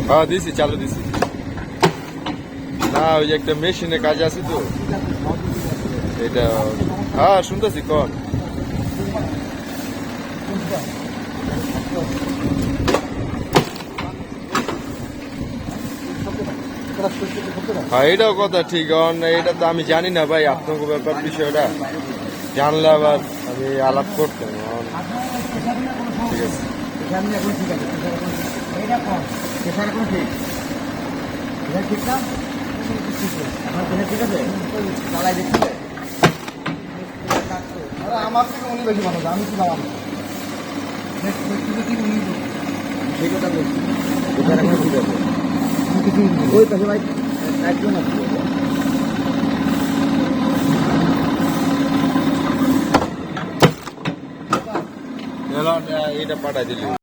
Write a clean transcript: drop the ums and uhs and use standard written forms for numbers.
হ্যাঁ দিছি, চালু দিছি। না ওই যে একটা মেশিনে কাজ আছে তো এটা। হ্যাঁ শুনতেছি, কর। হ্যাঁ এটাও কথা ঠিক, কারণ এটা তো আমি জানি না ভাই আপনাকে ব্যাপার বিষয়টা, জানলে আবার আমি আলাপ করতাম। ঠিক আছে, আমার থেকে উনি বেশি মানুষ, আমি কি বাবা সেই কথা বলছি। ওই পাশে ভাই একজন আছে। এটা পাঠাই দিলি।